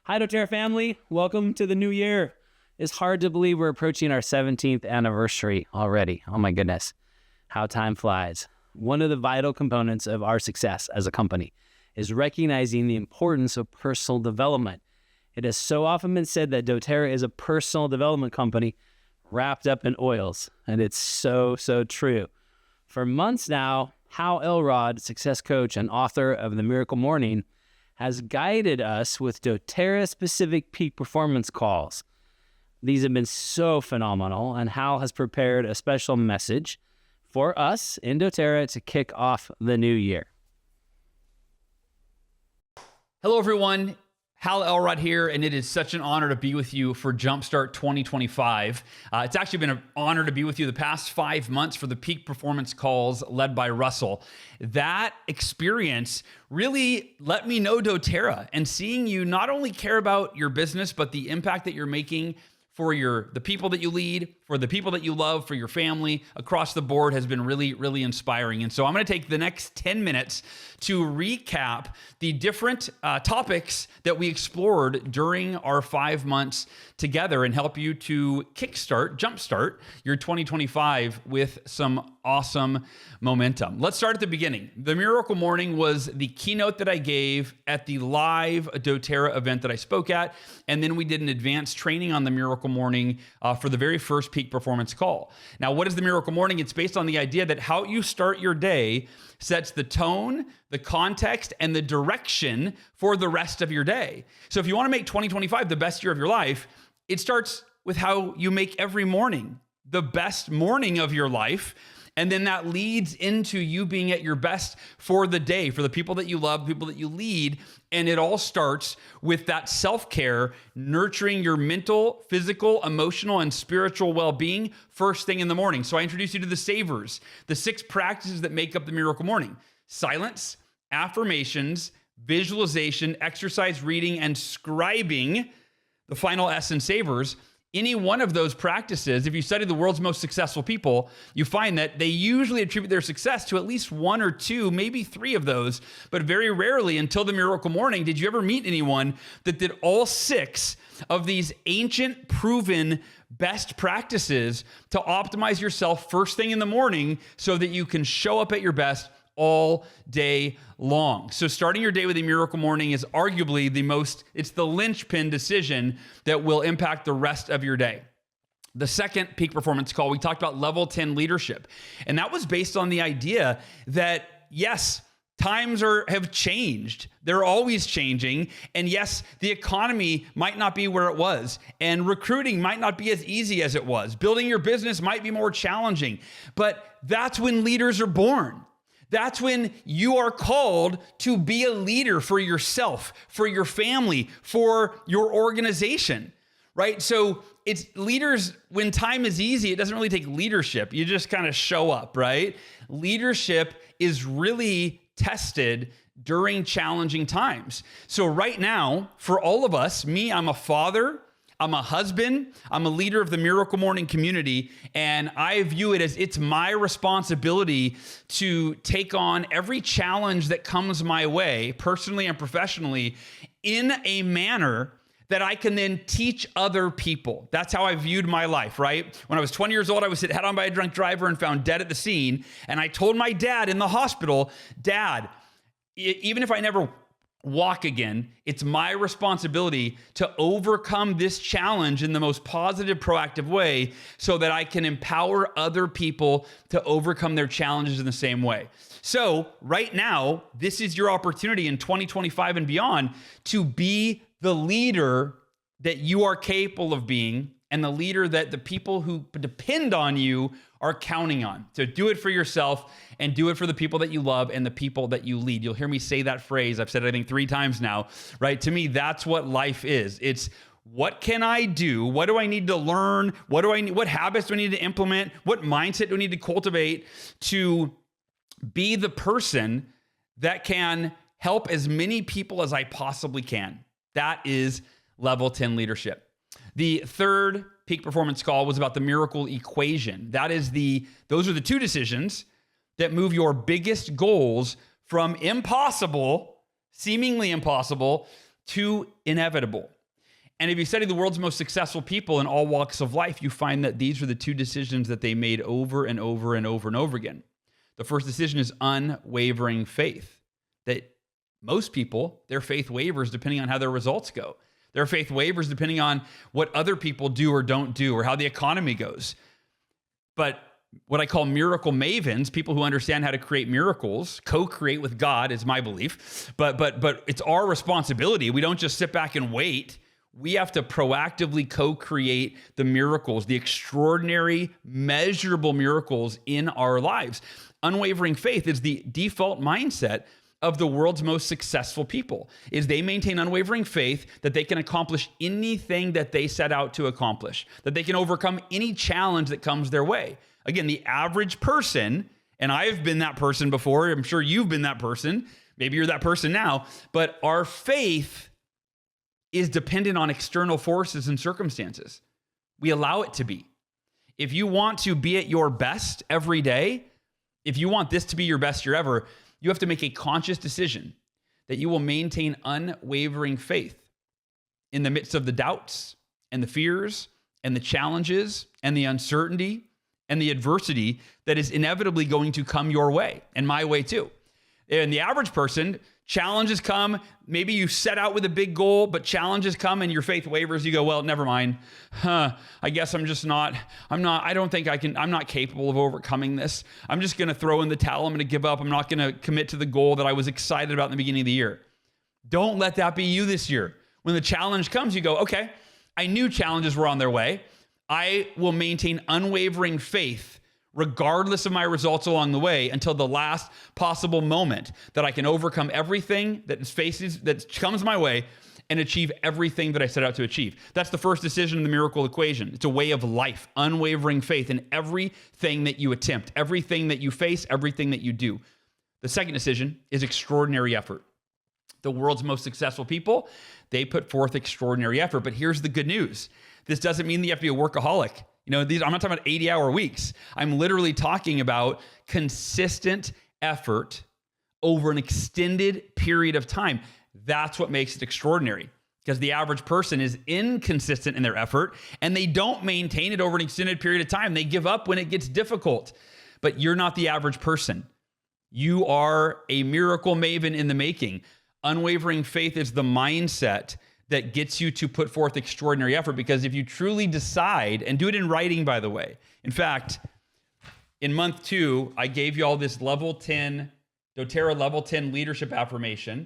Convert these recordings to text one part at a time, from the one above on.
Hi, doTERRA family. Welcome to the new year. It's hard to believe we're approaching our 17th anniversary already. Oh my goodness, how time flies. One of the vital components of our success as a company is recognizing the importance of personal development. It has so often been said that doTERRA is a personal development company wrapped up in oils, and it's so true. For months now, Hal Elrod, success coach and author of The Miracle Morning, has guided us with doTERRA-specific peak performance calls. These have been so phenomenal, and Hal has prepared a special message for us in doTERRA to kick off the new year. Hello, everyone. Hal Elrod here, and it is such an honor to be with you for Jumpstart 2025. It's actually been an honor to be with you the past 5 months for the peak performance calls led by Russell. That experience really let me know doTERRA, and seeing you not only care about your business, but the impact that you're making for the people that you lead, for the people that you love, for your family across the board has been really inspiring. And so I'm going to take the next 10 minutes to recap the different topics that we explored during our 5 months together and help you to jumpstart your 2025 with some awesome momentum. Let's start at the beginning. The Miracle Morning was the keynote that I gave at the live doTERRA event that I spoke at. And then we did an advanced training on the Miracle Morning for the very first peak performance call. Now, what is the Miracle Morning? It's based on the idea that how you start your day sets the tone, the context, and the direction for the rest of your day. So if you want to make 2025 the best year of your life, it starts with how you make every morning the best morning of your life. And then that leads into you being at your best for the day, for the people that you love, people that you lead. And it all starts with that self-care, nurturing your mental, physical, emotional, and spiritual well-being first thing in the morning. So I introduce you to the savers, the 6 practices that make up the Miracle Morning: silence, affirmations, visualization, exercise, reading, and scribing. The final S in savers. Any one of those practices, if you study the world's most successful people, you find that they usually attribute their success to at least 1 or 2, maybe 3 of those, but very rarely until the Miracle Morning did you ever meet anyone that did all 6 of these ancient, proven best practices to optimize yourself first thing in the morning so that you can show up at your best all day long. So starting your day with a Miracle Morning is arguably it's the linchpin decision that will impact the rest of your day. The second peak performance call, we talked about level 10 leadership. And that was based on the idea that, yes, times have changed. They're always changing. And yes, the economy might not be where it was. And recruiting might not be as easy as it was. Building your business might be more challenging. But that's when leaders are born. That's when you are called to be a leader for yourself, for your family, for your organization, right? So it's leaders, when time is easy, it doesn't really take leadership. You just kind of show up, right? Leadership is really tested during challenging times. So right now, for all of us, I'm a father, I'm a husband, I'm a leader of the Miracle Morning community, and I view it as it's my responsibility to take on every challenge that comes my way, personally and professionally, in a manner that I can then teach other people. That's how I viewed my life, right? When I was 20 years old, I was hit head on by a drunk driver and found dead at the scene, and I told my dad in the hospital, "Dad, even if I never walk again, it's my responsibility to overcome this challenge in the most positive, proactive way so that I can empower other people to overcome their challenges in the same way." So right now, this is your opportunity in 2025 and beyond to be the leader that you are capable of being and the leader that the people who depend on you are counting on. So do it for yourself and do it for the people that you love and the people that you lead. You'll hear me say that phrase. I've said it, I think, 3 times now, right? To me, that's what life is. It's what can I do? What do I need to learn? What habits do I need to implement? What mindset do I need to cultivate to be the person that can help as many people as I possibly can? That is level 10 leadership. The third peak performance call was about the miracle equation. Those are the 2 decisions that move your biggest goals from impossible, seemingly impossible, to inevitable. And if you study the world's most successful people in all walks of life, you find that these are the two decisions that they made over and over and over and over again. The first decision is unwavering faith. That most people, their faith wavers depending on how their results go. Their faith wavers depending on what other people do or don't do, or how the economy goes. But what I call miracle mavens, people who understand how to create miracles, co-create with God is my belief. But it's our responsibility. We don't just sit back and wait. We have to proactively co-create the miracles, the extraordinary, measurable miracles in our lives. Unwavering faith is the default mindset of the world's most successful people, is they maintain unwavering faith that they can accomplish anything that they set out to accomplish, that they can overcome any challenge that comes their way. Again, the average person, and I've been that person before, I'm sure you've been that person, maybe you're that person now, but our faith is dependent on external forces and circumstances. We allow it to be. If you want to be at your best every day, if you want this to be your best year ever, you have to make a conscious decision that you will maintain unwavering faith in the midst of the doubts and the fears and the challenges and the uncertainty and the adversity that is inevitably going to come your way and my way too. And the average person, challenges come. Maybe you set out with a big goal, but challenges come and your faith wavers. You go, well, never mind. I guess I'm not capable of overcoming this. I'm just going to throw in the towel. I'm going to give up. I'm not going to commit to the goal that I was excited about in the beginning of the year. Don't let that be you this year. When the challenge comes, you go, okay, I knew challenges were on their way. I will maintain unwavering faith regardless of my results along the way until the last possible moment that I can overcome everything that comes my way and achieve everything that I set out to achieve. That's the first decision in the miracle equation. It's a way of life, unwavering faith in everything that you attempt, everything that you face, everything that you do. The second decision is extraordinary effort. The world's most successful people, they put forth extraordinary effort. But here's the good news. This doesn't mean that you have to be a workaholic. I'm not talking about 80-hour weeks. I'm literally talking about consistent effort over an extended period of time. That's what makes it extraordinary, because the average person is inconsistent in their effort and they don't maintain it over an extended period of time. They give up when it gets difficult. But you're not the average person. You are a miracle maven in the making. Unwavering faith is the mindset that gets you to put forth extraordinary effort, because if you truly decide, and do it in writing, by the way. In fact, in month 2, I gave you all this level 10, doTERRA level 10 leadership affirmation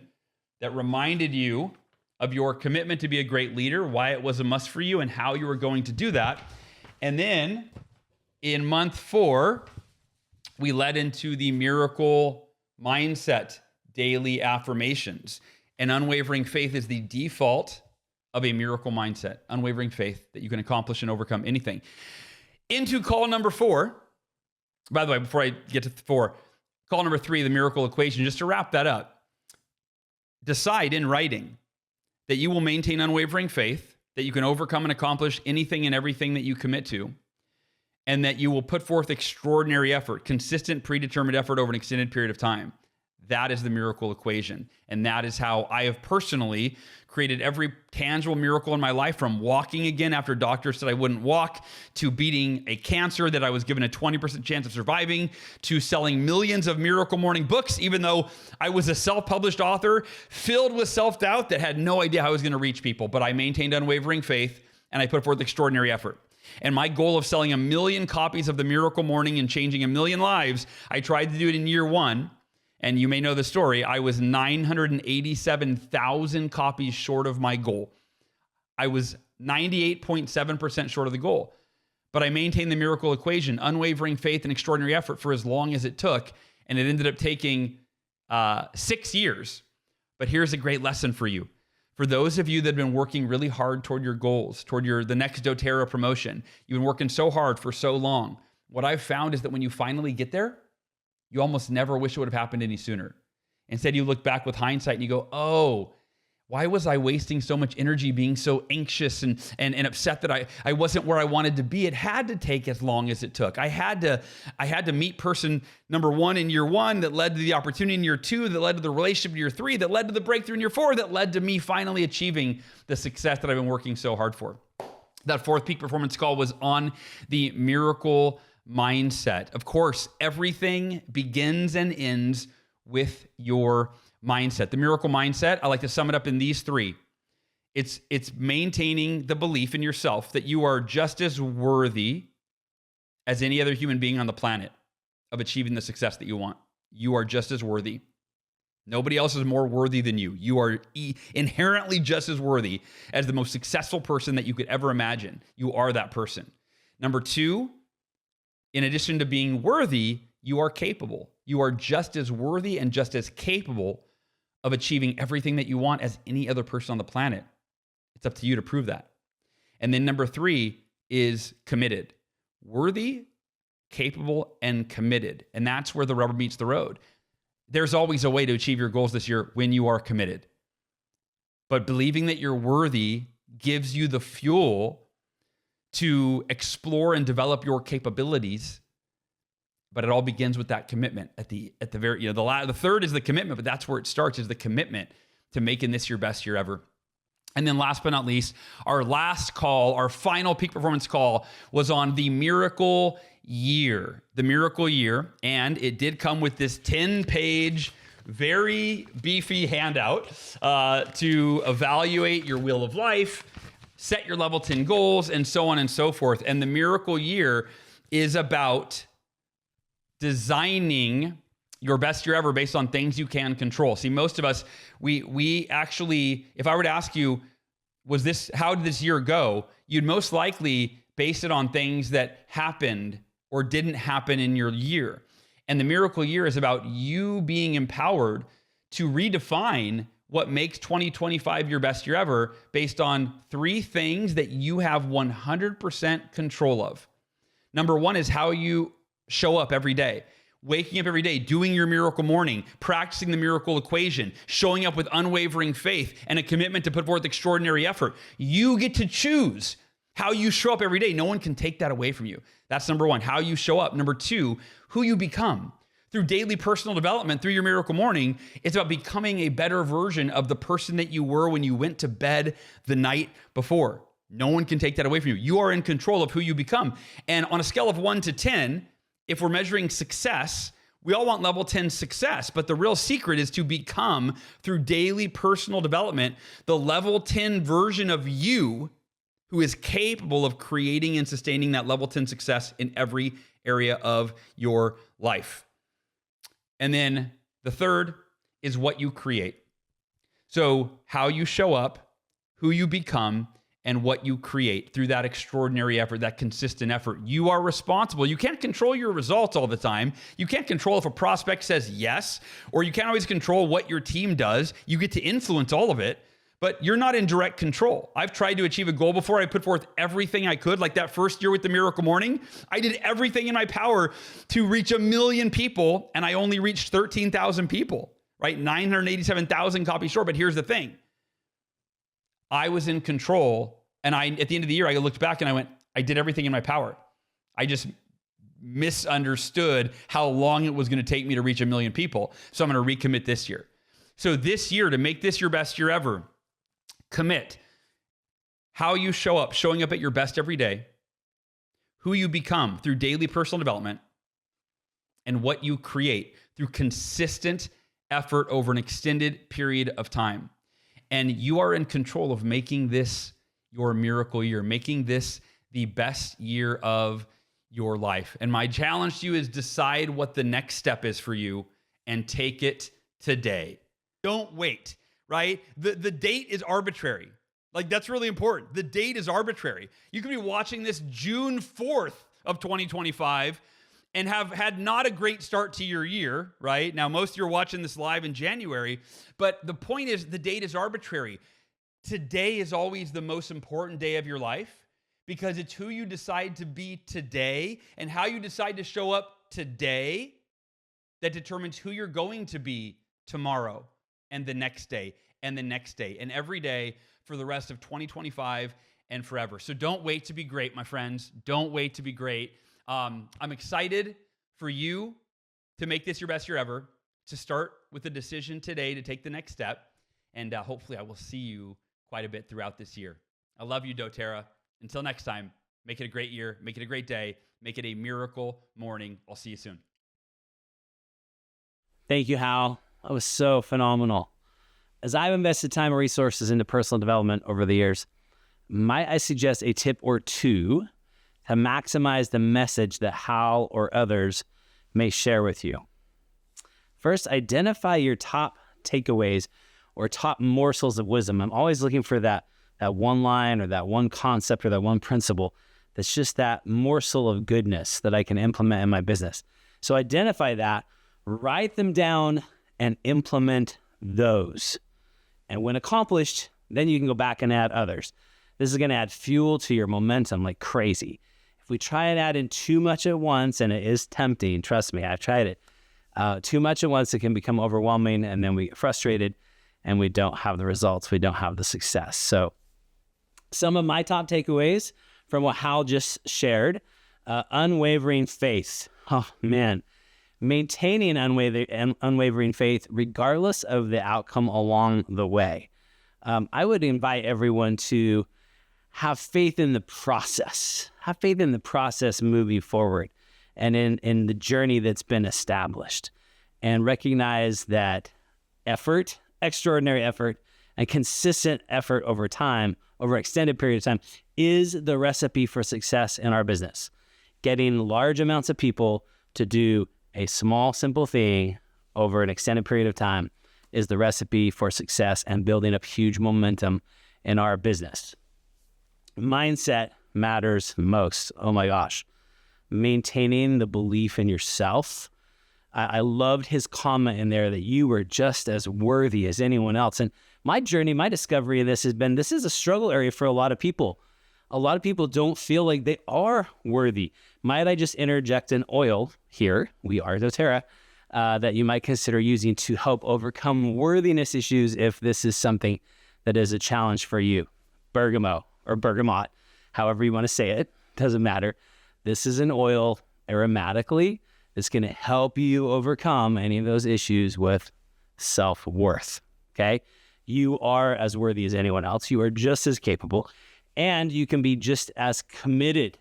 that reminded you of your commitment to be a great leader, why it was a must for you, and how you were going to do that. And then in month 4, we led into the miracle mindset daily affirmations. And unwavering faith is the default of a miracle mindset. Unwavering faith that you can accomplish and overcome anything. Into call number 4. By the way, before I get to 4, call number 3, the miracle equation, just to wrap that up. Decide in writing that you will maintain unwavering faith, that you can overcome and accomplish anything and everything that you commit to, and that you will put forth extraordinary effort, consistent, predetermined effort over an extended period of time. That is the miracle equation. And that is how I have personally created every tangible miracle in my life, from walking again after doctors said I wouldn't walk, to beating a cancer that I was given a 20% chance of surviving, to selling millions of Miracle Morning books, even though I was a self-published author filled with self-doubt that had no idea how I was going to reach people. But I maintained unwavering faith and I put forth extraordinary effort. And my goal of selling 1 million copies of the Miracle Morning and changing 1 million lives, I tried to do it in year 1. And you may know the story. I was 987,000 copies short of my goal. I was 98.7% short of the goal. But I maintained the miracle equation, unwavering faith and extraordinary effort, for as long as it took. And it ended up taking 6 years. But here's a great lesson for you. For those of you that have been working really hard toward your goals, toward the next doTERRA promotion, you've been working so hard for so long. What I've found is that when you finally get there, you almost never wish it would have happened any sooner. Instead, you look back with hindsight and you go, oh, Why was I wasting so much energy being so anxious and upset that I wasn't where I wanted to be? It had to take as long as it took. I had to meet person number 1 in year 1 that led to the opportunity in year 2, that led to the relationship in year 3, that led to the breakthrough in year 4, that led to me finally achieving the success that I've been working so hard for. That 4th peak performance call was on the miracle mindset. Of course, everything begins and ends with your mindset. The miracle mindset, I like to sum it up in these 3. It's maintaining the belief in yourself that you are just as worthy as any other human being on the planet of achieving the success that you want. You are just as worthy. Nobody else is more worthy than you. You are inherently just as worthy as the most successful person that you could ever imagine. You are that person. Number 2, in addition to being worthy, you are capable. You are just as worthy and just as capable of achieving everything that you want as any other person on the planet. It's up to you to prove that. And then number 3 is committed. Worthy, capable, and committed. And that's where the rubber meets the road. There's always a way to achieve your goals this year when you are committed. But believing that you're worthy gives you the fuel to explore and develop your capabilities. But it all begins with that commitment at the very, the third is the commitment, but that's where it starts, is the commitment to making this your best year ever. And then last but not least, our last call, our final peak performance call, was on the miracle year. The miracle year. And it did come with this 10-page, very beefy handout to evaluate your wheel of life, set your level 10 goals, and so on and so forth. And the miracle year is about designing your best year ever based on things you can control. See, most of us, we actually, if I were to ask you, how did this year go? You'd most likely base it on things that happened or didn't happen in your year. And the miracle year is about you being empowered to redefine what makes 2025 your best year ever based on 3 things that you have 100% control of. Number 1 is how you show up every day. Waking up every day, doing your miracle morning, practicing the miracle equation, showing up with unwavering faith and a commitment to put forth extraordinary effort. You get to choose how you show up every day. No one can take that away from you. That's number 1, how you show up. Number 2, who you become. Through daily personal development, through your miracle morning, it's about becoming a better version of the person that you were when you went to bed the night before. No one can take that away from you. You are in control of who you become. And on a scale of 1 to 10, if we're measuring success, we all want level 10 success, but the real secret is to become, through daily personal development, the level 10 version of you who is capable of creating and sustaining that level 10 success in every area of your life. And then the third is what you create. So how you show up, who you become, and what you create through that extraordinary effort, that consistent effort. You are responsible. You can't control your results all the time. You can't control if a prospect says yes, or you can't always control what your team does. You get to influence all of it, but you're not in direct control. I've tried to achieve a goal before. I put forth everything I could. Like that first year with the Miracle Morning, I did everything in my power to reach 1 million people, and I only reached 13,000 people, right? 987,000 copies short. But here's the thing. I was in control, and at the end of the year, I looked back and I went, I did everything in my power. I just misunderstood how long it was going to take me to reach 1 million people. So I'm going to recommit this year. So this year, to make this your best year ever, commit how you show up, showing up at your best every day, who you become through daily personal development, and what you create through consistent effort over an extended period of time. And you are in control of making this your miracle year, making this the best year of your life. And my challenge to you is decide what the next step is for you and take it today. Don't wait, right? The date is arbitrary. Like, that's really important. The date is arbitrary. You could be watching this June 4th of 2025 and have had not a great start to your year, right? Now, most of you are watching this live in January, but the point is the date is arbitrary. Today is always the most important day of your life because it's who you decide to be today and how you decide to show up today that determines who you're going to be tomorrow and the next day and the next day and every day for the rest of 2025 and forever. So don't wait to be great, my friends. Don't wait to be great. I'm excited for you to make this your best year ever, to start with a decision today to take the next step. And hopefully I will see you quite a bit throughout this year. I love you, doTERRA. Until next time, make it a great year, make it a great day, make it a miracle morning. I'll see you soon. Thank you, Hal. That was so phenomenal. As I've invested time and resources into personal development over the years, might I suggest a tip or two to maximize the message that Hal or others may share with you? First, identify your top takeaways or top morsels of wisdom. I'm always looking for that one line or that one concept or that one principle that's just that morsel of goodness that I can implement in my business. So identify that, write them down, and implement those. And when accomplished, then you can go back and add others. This is going to add fuel to your momentum like crazy. If we try and add in too much at once, and it is tempting, trust me, I've tried it, too much at once, it can become overwhelming, and then we get frustrated, and we don't have the results, we don't have the success. So some of my top takeaways from what Hal just shared, unwavering faith. Oh, man. Maintaining unwavering faith regardless of the outcome along the way. I would invite everyone to have faith in the process. Have faith in the process moving forward and in the journey that's been established. And recognize that effort, extraordinary effort, and consistent effort over time, over an extended period of time, is the recipe for success in our business. Getting large amounts of people to do a small, simple thing over an extended period of time is the recipe for success and building up huge momentum in our business. Mindset matters most. Oh my gosh. Maintaining the belief in yourself. I loved his comment in there that you were just as worthy as anyone else. And my journey, my discovery of this has been, this is a struggle area for a lot of people. A lot of people don't feel like they are worthy. Might I just interject an oil here, we are doTERRA, that you might consider using to help overcome worthiness issues if this is something that is a challenge for you. Bergamot or bergamot, however you want to say it, doesn't matter. This is an oil aromatically that's going to help you overcome any of those issues with self-worth, okay? You are as worthy as anyone else. You are just as capable. And you can be just as committed,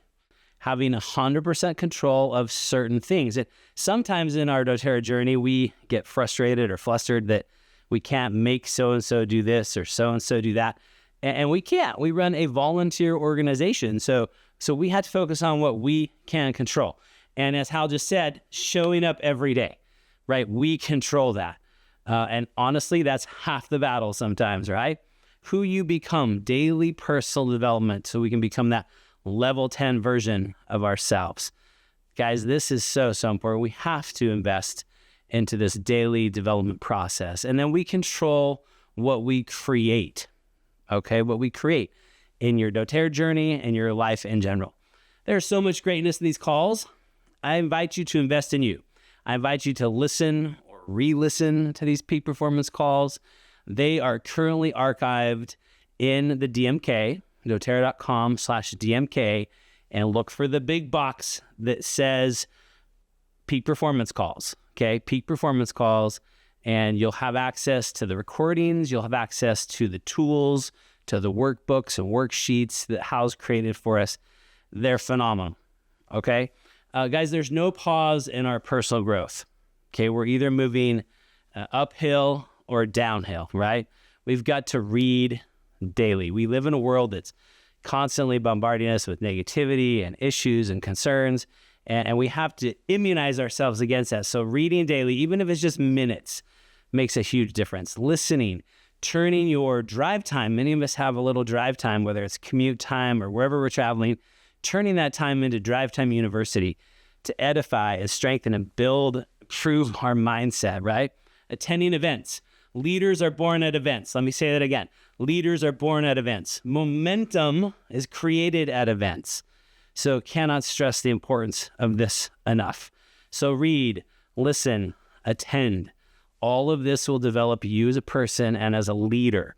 having 100% control of certain things. And sometimes in our doTERRA journey, we get frustrated or flustered that we can't make so-and-so do this or so-and-so do that. And we can't. We run a volunteer organization. So we have to focus on what we can control. And as Hal just said, showing up every day, right? We control that. And honestly, that's half the battle sometimes, right? Who you become, daily personal development, so we can become that level 10 version of ourselves. Guys, this is so important. We have to invest into this daily development process. And then we control what we create, okay? What we create in your doTERRA journey and your life in general. There's so much greatness in these calls. I invite you to invest in you. I invite you to listen or re-listen to these peak performance calls. They are currently archived in the DMK, doTERRA.com/DMK, and look for the big box that says peak performance calls, okay? Peak performance calls, and you'll have access to the recordings, you'll have access to the tools, to the workbooks and worksheets that Hal's created for us. They're phenomenal, okay? Guys, there's no pause in our personal growth, okay? We're either moving uphill or downhill, right? We've got to read daily. We live in a world that's constantly bombarding us with negativity and issues and concerns, and we have to immunize ourselves against that. So reading daily, even if it's just minutes, makes a huge difference. Listening, turning your drive time. Many of us have a little drive time, whether it's commute time or wherever we're traveling, turning that time into Drive Time University to edify and strengthen and build, improve our mindset, right? Attending events. Leaders are born at events. Let me say that again. Leaders are born at events. Momentum is created at events. So cannot stress the importance of this enough. So read, listen, attend. All of this will develop you as a person and as a leader.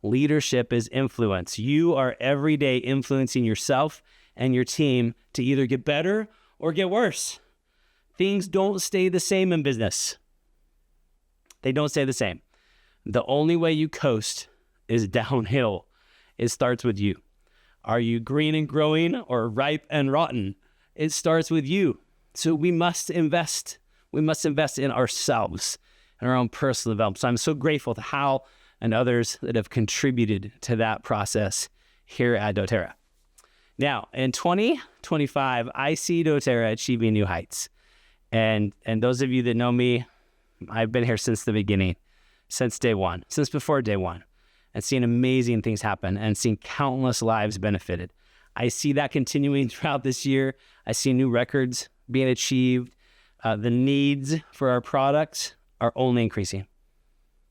Leadership is influence. You are every day influencing yourself and your team to either get better or get worse. Things don't stay the same in business. They don't stay the same. The only way you coast is downhill. It starts with you. Are you green and growing or ripe and rotten? It starts with you. So we must invest. We must invest in ourselves and our own personal development. So I'm so grateful to Hal and others that have contributed to that process here at doTERRA. Now, in 2025, I see doTERRA achieving new heights. And those of you that know me, I've been here since the beginning, since day one, since before day one, and seen amazing things happen and seen countless lives benefited. I see that continuing throughout this year. I see new records being achieved. The needs for our products are only increasing.